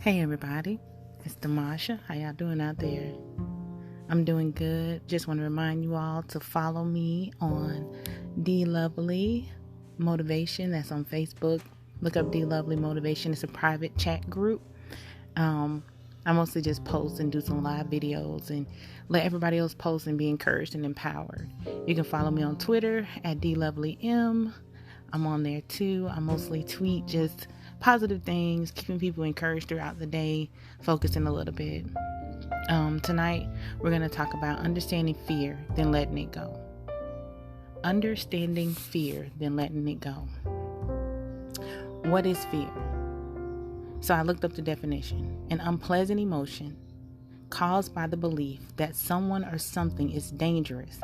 Hey everybody, it's Demasha. How y'all doing out there? I'm doing good. Just want to remind you all to follow me on D Lovely Motivation. That's on Facebook. Look up D Lovely Motivation. It's a private chat group. I mostly just post and do some live videos and let everybody else post and be encouraged and empowered. You can follow me on Twitter at DLovelyM. I'm on there too. I mostly tweet just positive things, keeping people encouraged throughout the day, focusing a little bit. Tonight, we're going to talk about understanding fear, then letting it go. Understanding fear, then letting it go. What is fear? So I looked up the definition. An unpleasant emotion caused by the belief that someone or something is dangerous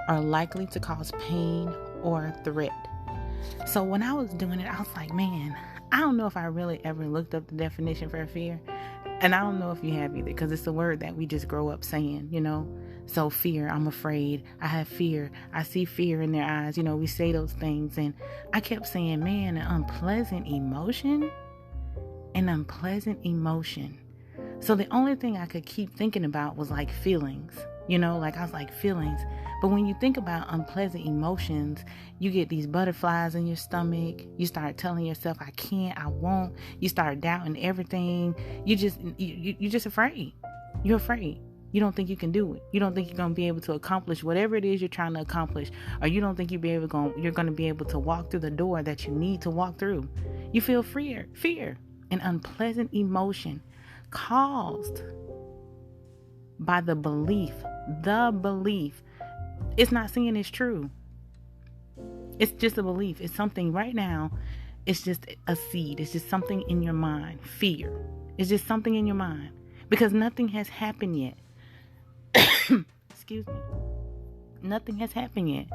or likely to cause pain or threat. So when I was doing it, I was like, man, I don't know if I really ever looked up the definition for fear. And I don't know if you have either, because it's a word that we just grow up saying, So fear, I'm afraid, I have fear, I see fear in their eyes. We say those things. And I kept saying, man, an unpleasant emotion. So the only thing I could keep thinking about was like feelings, I was like feelings. But when you think about unpleasant emotions, you get these butterflies in your stomach. You start telling yourself, I can't, I won't. You start doubting everything. You're just afraid. You're afraid. You don't think you can do it. You don't think you're going to be able to accomplish whatever it is you're trying to accomplish. Or you don't think you're going to be able to walk through the door that you need to walk through. You feel fear, an unpleasant emotion caused by the belief. It's not saying it's true. It's just a belief. It's something right now. It's just a seed. It's just something in your mind. Fear. It's just something in your mind. Because nothing has happened yet. Excuse me. Nothing has happened yet.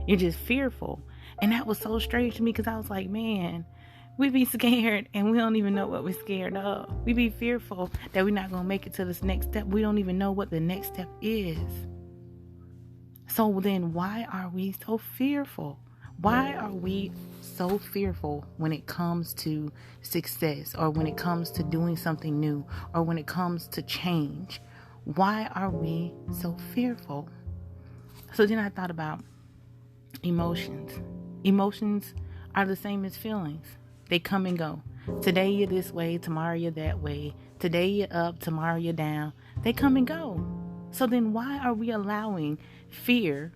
You're just fearful. And that was so strange to me, because I was like, man, we be scared and we don't even know what we're scared of. We be fearful that we're not going to make it to this next step. We don't even know what the next step is. So then why are we so fearful? Why are we so fearful when it comes to success, or when it comes to doing something new, or when it comes to change? Why are we so fearful? So then I thought about emotions. Emotions are the same as feelings. They come and go. Today you're this way, tomorrow you're that way. Today you're up, tomorrow you're down. They come and go. So then why are we allowing fear,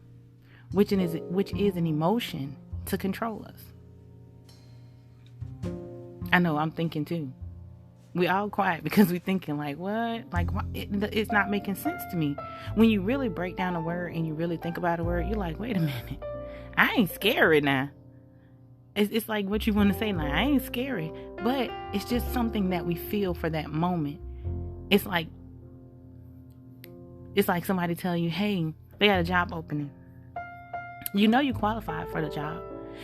which is an emotion, to control us? I know, I'm thinking too. We all quiet because we're thinking like, what? Like, it's not making sense to me. When you really break down a word and you really think about a word, you're like, wait a minute. I ain't scary now. It's like what you want to say, like, I ain't scary. But it's just something that we feel for that moment. It's like somebody tell you, hey, they got a job opening. You know you qualified for the job.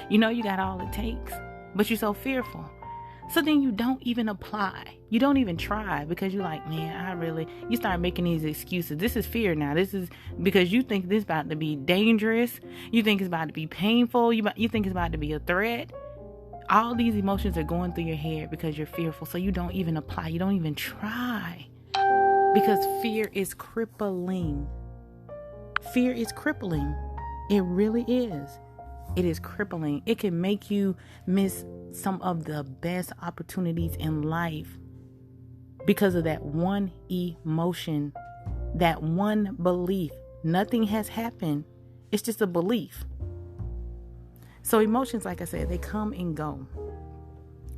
You know you got all it takes. But you're so fearful. So then you don't even apply. You don't even try, because you're like, man, you start making these excuses. This is fear now. This is because you think this is about to be dangerous. You think it's about to be painful. You think it's about to be a threat. All these emotions are going through your head because you're fearful. So you don't even apply. You don't even try, because fear is crippling. Fear is crippling. It really is. It is crippling. It can make you miss some of the best opportunities in life because of that one emotion, that one belief. Nothing has happened. It's just a belief. So emotions, like I said, they come and go,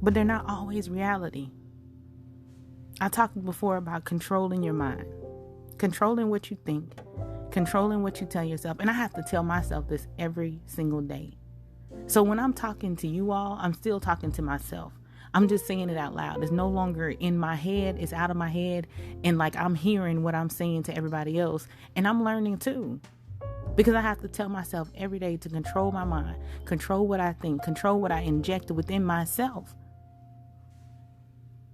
but they're not always reality. I talked before about controlling your mind, controlling what you think, controlling what you tell yourself. And I have to tell myself this every single day. So when I'm talking to you all, I'm still talking to myself. I'm just saying it out loud. It's no longer in my head. It's out of my head. And like I'm hearing what I'm saying to everybody else. And I'm learning too. Because I have to tell myself every day to control my mind, control what I think, control what I inject within myself.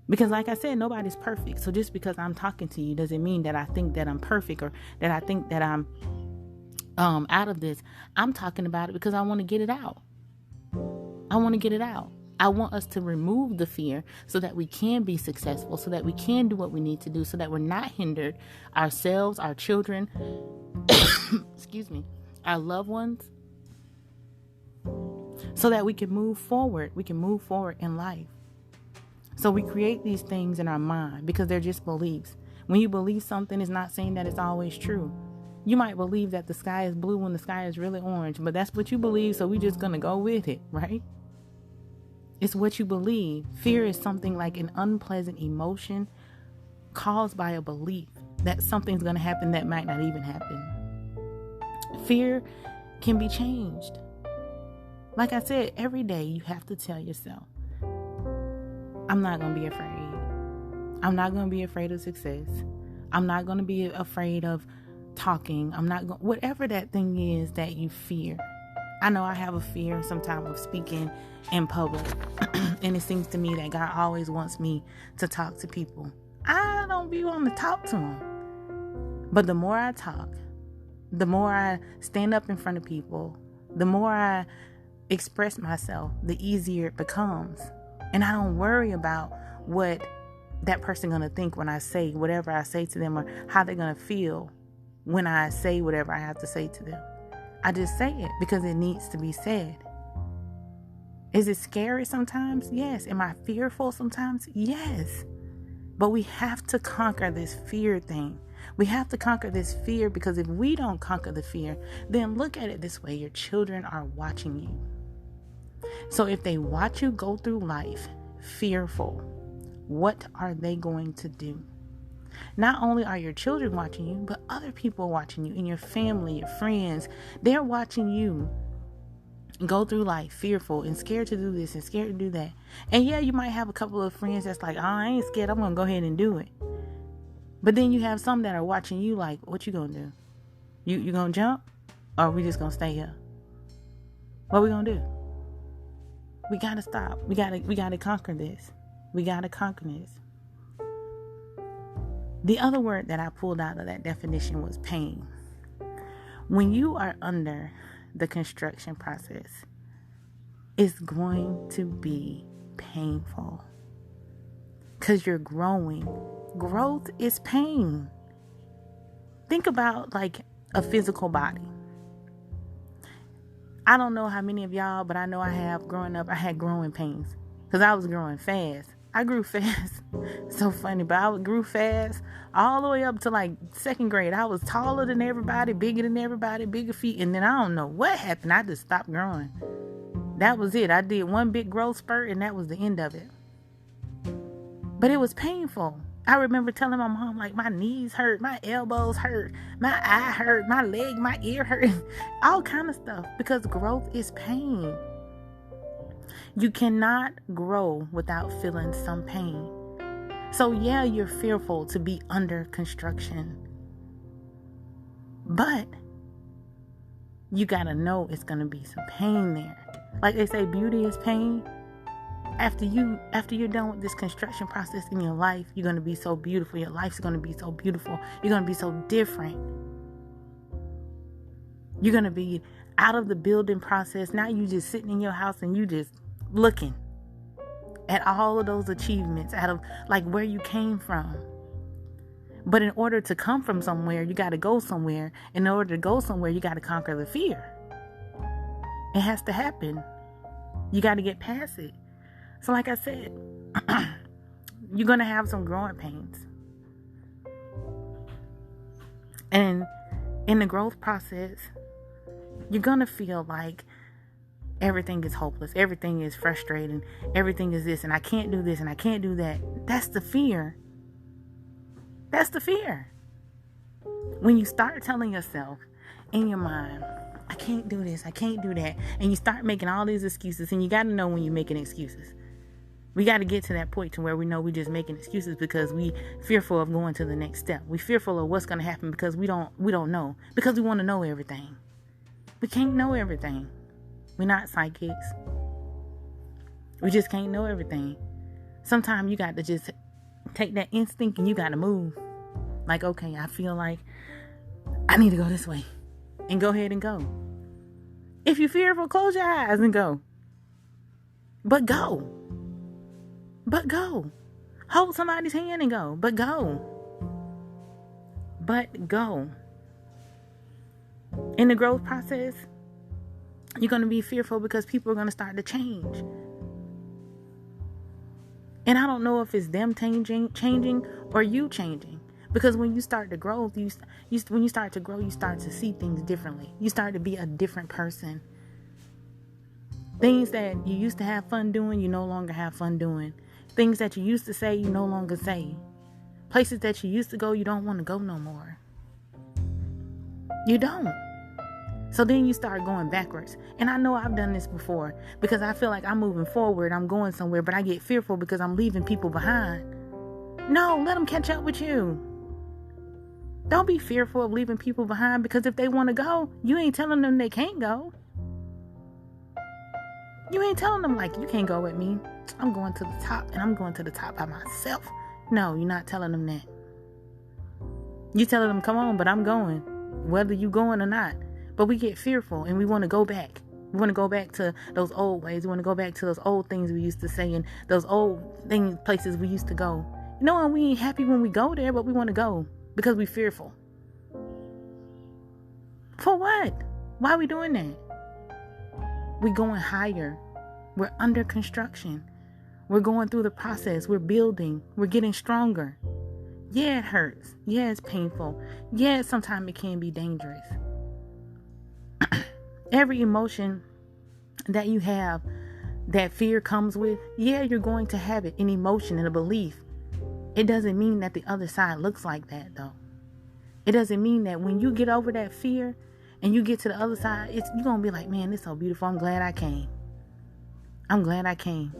Because like I said, nobody's perfect. So just because I'm talking to you doesn't mean that I think that I'm perfect, or that I think that I'm out of this. I'm talking about it because I want to get it out. I want to get it out. I want us to remove the fear so that we can be successful, so that we can do what we need to do, so that we're not hindered, ourselves, our children, excuse me, our loved ones, so that we can move forward. We can move forward in life. So we create these things in our mind because they're just beliefs. When you believe something, it's not saying that it's always true. You might believe that the sky is blue when the sky is really orange, but that's what you believe, so we're just going to go with it, right? It's what you believe. Fear is something like an unpleasant emotion caused by a belief that something's going to happen that might not even happen. Fear can be changed. Like I said, every day you have to tell yourself, I'm not going to be afraid. I'm not going to be afraid of success. I'm not going to be afraid of talking. Whatever that thing is that you fear. I know I have a fear sometimes of speaking in public. And it seems to me that God always wants me to talk to people. I don't be wanting to talk to them. But the more I talk, the more I stand up in front of people, the more I express myself, the easier it becomes. And I don't worry about what that person going to think when I say whatever I say to them, or how they're going to feel when I say whatever I have to say to them. I just say it because it needs to be said. Is it scary sometimes? Yes. Am I fearful sometimes? Yes. But we have to conquer this fear thing. We have to conquer this fear, because if we don't conquer the fear, then look at it this way. Your children are watching you. So if they watch you go through life fearful, what are they going to do? Not only are your children watching you, but other people are watching you, in your family, your friends. They're watching you go through life fearful and scared to do this and scared to do that. And yeah, you might have a couple of friends that's like, I ain't scared, I'm going to go ahead and do it. But then you have some that are watching you like, what you going to do? You going to jump? Or are we just going to stay here? What we going to do? We got to stop. We got to conquer this. We got to conquer this. The other word that I pulled out of that definition was pain. When you are under the construction process, it's going to be painful because you're growing. Growth is pain. Think about like a physical body. I don't know how many of y'all, but I know I have. Growing up, I had growing pains because I was growing fast. I grew fast. So funny, but I grew fast all the way up to like second grade. I was taller than everybody, bigger than everybody, bigger feet. And then I don't know what happened. I just stopped growing. That was it. I did one big growth spurt and that was the end of it. But it was painful. I remember telling my mom, like, my knees hurt, my elbows hurt, my eye hurt, my leg, my ear hurt, all kind of stuff, because growth is pain. You cannot grow without feeling some pain. So yeah, you're fearful to be under construction, but you gotta know it's gonna be some pain there. Like they say, beauty is pain. After you're done with this construction process in your life, you're gonna be so beautiful. Your life's gonna be so beautiful. You're gonna be so different. You're gonna be out of the building process. Now you just sitting in your house and you just looking at all of those achievements out of like where you came from. But in order to come from somewhere, you got to go somewhere. In order to go somewhere, you got to conquer the fear. It has to happen. You got to get past it. So like I said, you're going to have some growing pains. And in the growth process, you're going to feel like everything is hopeless. Everything is frustrating. Everything is this, and I can't do this, and I can't do that. That's the fear. That's the fear. When you start telling yourself in your mind, I can't do this, I can't do that, and you start making all these excuses, and you got to know when you're making excuses. We got to get to that point to where we know we're just making excuses because we fearful of going to the next step. We fearful of what's going to happen because we don't know, because we want to know everything. We can't know everything. We're not psychics. We just can't know everything. Sometimes you got to just take that instinct and you got to move. Like, okay, I feel like I need to go this way. And go ahead and go. If you're fearful, close your eyes and go. But go. But go. Hold somebody's hand and go. But go. But go. In the growth process, you're going to be fearful because people are going to start to change. And I don't know if it's them changing or you changing. Because when you start to grow, when you start to grow, you start to see things differently. You start to be a different person. Things that you used to have fun doing, you no longer have fun doing. Things that you used to say, you no longer say. Places that you used to go, you don't want to go no more. You don't. So then you start going backwards. And I know I've done this before because I feel like I'm moving forward. I'm going somewhere, but I get fearful because I'm leaving people behind. No, let them catch up with you. Don't be fearful of leaving people behind because if they want to go, you ain't telling them they can't go. You ain't telling them like, you can't go with me. I'm going to the top and I'm going to the top by myself. No, you're not telling them that. You telling them, come on, but I'm going, whether you going or not. But we get fearful and we want to go back. We want to go back to those old ways. We want to go back to those old things we used to say and those old things, places we used to go. You know, and we ain't happy when we go there, but we want to go because we fearful. For what? Why are we doing that? We're going higher. We're under construction. We're going through the process. We're building. We're getting stronger. Yeah, it hurts. Yeah, it's painful. Yeah, sometimes it can be dangerous. Every emotion that you have that fear comes with, yeah, you're going to have it, an emotion and a belief. It doesn't mean that the other side looks like that, though. It doesn't mean that when you get over that fear and you get to the other side, you're going to be like, man, it's so beautiful. I'm glad I came. I'm glad I came.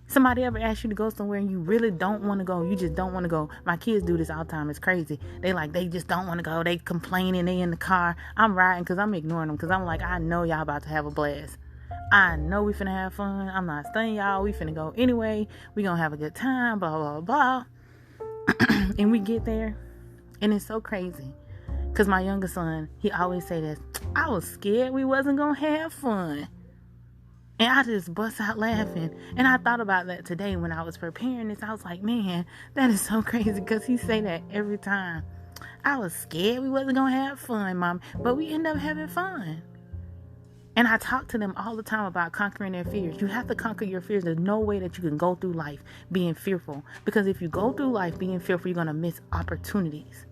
Somebody ever asked you to go somewhere and you really don't want to go? You just don't want to go. My kids do this all the time. It's crazy. They just don't want to go. They complaining. They in the car. I'm riding because I'm ignoring them because I'm like, I know y'all about to have a blast. I know we finna have fun. I'm not studying y'all. We finna go anyway. We gonna have a good time. Blah, blah, blah. And we get there. And it's so crazy. Because my youngest son, he always say this. I was scared we wasn't gonna have fun. And I just bust out laughing. And I thought about that today when I was preparing this. I was like, man, that is so crazy because he say that every time. I was scared we wasn't going to have fun, Mom. But we end up having fun. And I talk to them all the time about conquering their fears. You have to conquer your fears. There's no way that you can go through life being fearful. Because if you go through life being fearful, you're going to miss opportunities.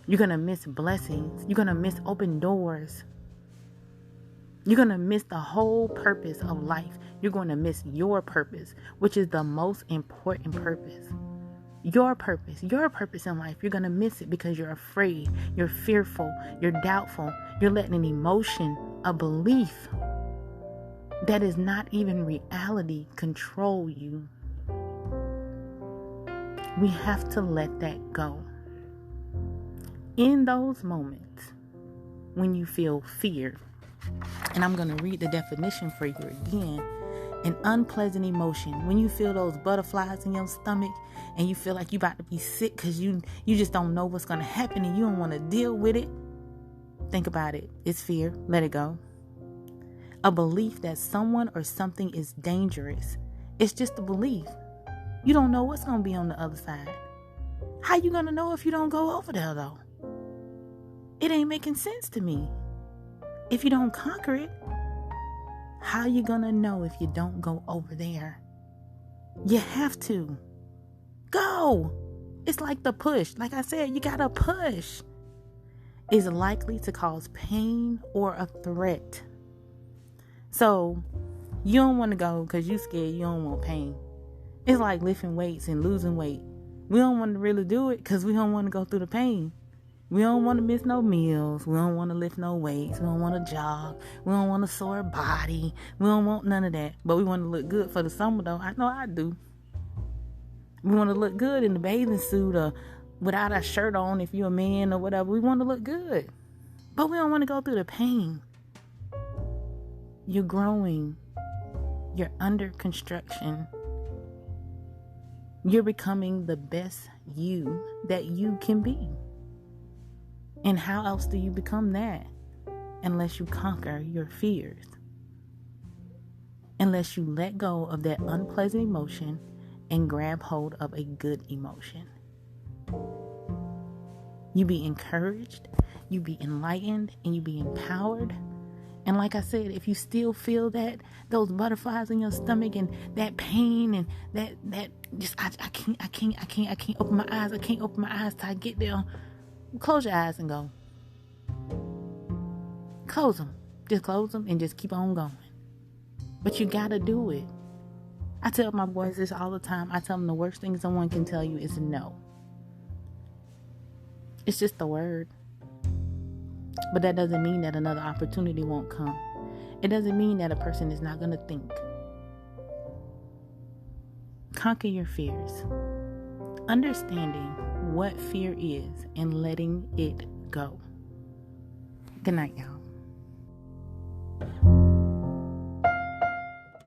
You're going to miss blessings. You're going to miss open doors. You're going to miss the whole purpose of life. You're going to miss your purpose, which is the most important purpose. Your purpose in life. You're going to miss it because you're afraid. You're fearful. You're doubtful. You're letting an emotion, a belief that is not even reality control you. We have to let that go. In those moments when you feel fear, and I'm going to read the definition for you again. An unpleasant emotion. When you feel those butterflies in your stomach and you feel like you're about to be sick because you just don't know what's going to happen and you don't want to deal with it. Think about it. It's fear. Let it go. A belief that someone or something is dangerous. It's just a belief. You don't know what's going to be on the other side. How you going to know if you don't go over there, though? It ain't making sense to me. If you don't conquer it, how you gonna know if you don't go over there? You have to. Go. It's like the push. Like I said, you gotta push. Is likely to cause pain or a threat. So, you don't want to go because you scared. You don't want pain. It's like lifting weights and losing weight. We don't want to really do it because we don't want to go through the pain. We don't want to miss no meals. We don't want to lift no weights. We don't want to jog. We don't want a sore body. We don't want none of that. But we want to look good for the summer, though. I know I do. We want to look good in the bathing suit or without a shirt on if you're a man or whatever. We want to look good. But we don't want to go through the pain. You're growing. You're under construction. You're becoming the best you that you can be. And how else do you become that unless you conquer your fears? unless you let go of that unpleasant emotion and grab hold of a good emotion. You be encouraged, you be enlightened, and you be empowered. And like I said, if you still feel those butterflies in your stomach and that pain and that just I can't open my eyes. I can't open my eyes till I get there. Close your eyes and go. Close them. Just close them and just keep on going. But you gotta do it. I tell my boys this all the time. I tell them the worst thing someone can tell you is no. It's just a word. But that doesn't mean that another opportunity won't come. It doesn't mean that a person is not going to think. Conquer your fears. Understanding what fear is and letting it go. Good night, y'all.